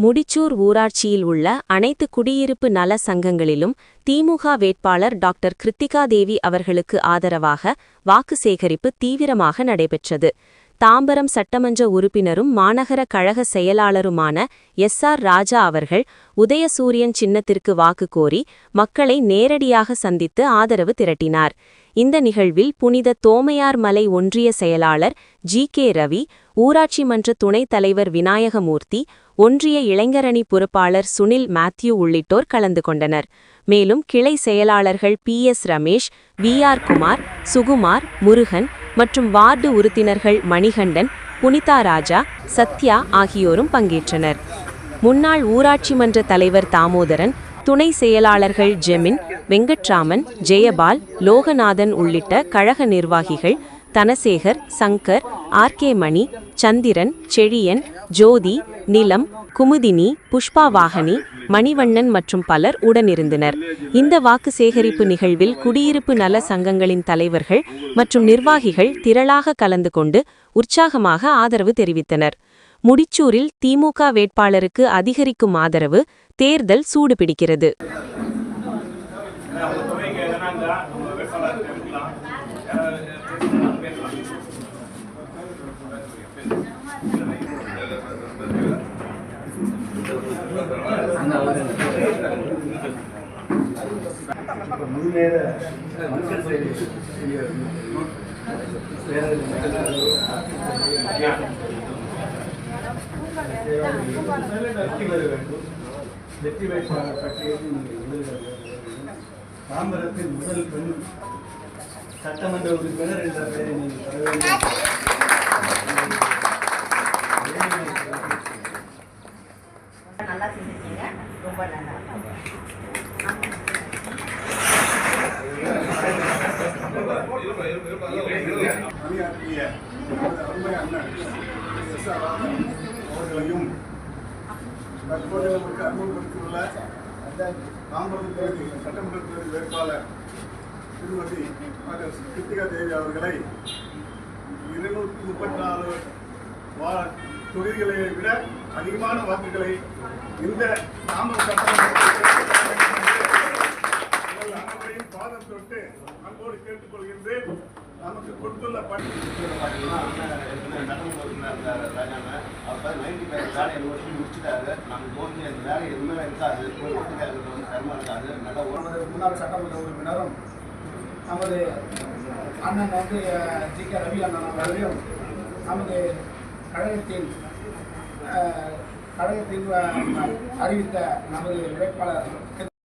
முடிச்சூர் ஊராட்சியில் உள்ள அனைத்து குடியிருப்பு நல சங்கங்களிலும் திமுக வேட்பாளர் டாக்டர் கிருத்திகா தேவி அவர்களுக்கு ஆதரவாக வாக்கு சேகரிப்பு தீவிரமாக நடைபெற்றது. தாம்பரம் சட்டமன்ற உறுப்பினரும் மாநகர கழக செயலாளருமான எஸ்.ஆர். ராஜா அவர்கள் உதயசூரியன் சின்னத்திற்கு வாக்கு கோரி மக்களை நேரடியாக சந்தித்து ஆதரவு திரட்டினார். இந்த நிகழ்வில் புனித தோமையார் மலை ஒன்றிய செயலாளர் ஜி.கே. ரவி, ஊராட்சி மன்ற துணைத் தலைவர் விநாயகமூர்த்தி, ஒன்றிய இளைஞரணி பொறுப்பாளர் சுனில் மேத்யூ உள்ளிட்டோர் கலந்து கொண்டனர். மேலும் கிளை செயலாளர்கள் பி.எஸ். ரமேஷ், வி.ஆர். குமார், சுகுமார், முருகன் மற்றும் வார்டு உறுப்பினர்கள் மணிகண்டன், புனிதா ராஜா, சத்யா ஆகியோரும் பங்கேற்றனர். முன்னாள் ஊராட்சி மன்ற தலைவர் தாமோதரன், துணை செயலாளர்கள் ஜெமின், வெங்கட்ராமன், ஜெயபால், லோகநாதன் உள்ளிட்ட கழக நிர்வாகிகள், தனசேகர், சங்கர், ஆர்.கே. மணி, சந்திரன், செழியன், ஜோதி, நிலம், குமுதினி, புஷ்பா வாகனி, மணிவண்ணன் மற்றும் பலர் உடனிருந்தனர். இந்த வாக்கு சேகரிப்பு நிகழ்வில் குடியிருப்பு நல சங்கங்களின் தலைவர்கள் மற்றும் நிர்வாகிகள் திரளாக கலந்து கொண்டு உற்சாகமாக ஆதரவு தெரிவித்தனர். முடிச்சூரில் திமுக வேட்பாளருக்கு அதிகரிக்கும் ஆதரவு தேர்தல் சூடு பிடிக்கிறது. தாம்பரத்தில் முதல் பெண் சட்டமன்ற உறுப்பினர் என்ற பெயரை நீங்கள் பெற வேண்டும். நல்லா செஞ்சிருக்கீங்க, ரொம்ப நல்லா. பணியாற்றிய அருமை அண்ணன் அவர்களையும் தற்போது நமக்கு அறிமுகப்படுத்தியுள்ள தாம்பரம் தொகுதி சட்டமன்ற தொகுதி வேட்பாளர் திருமதி கிருத்திகா தேவி அவர்களை 234 தொகுதிகளை விட அதிகமான வாக்குகளை இந்த தாம்பரம் சட்டமன்ற அனைவரையும் பாதம் தொட்டு அன்போடு கேட்டுக்கொள்கின்றேன். நமக்கு கொடுத்துள்ள பணி முன்னாள் சட்டமன்ற உறுப்பினரும் நமது அண்ணன் ஜி.கே. ரவி அண்ணன் அவர்களையும் நமது கழகத்தின் அறிவித்த நமது வேட்பாளர்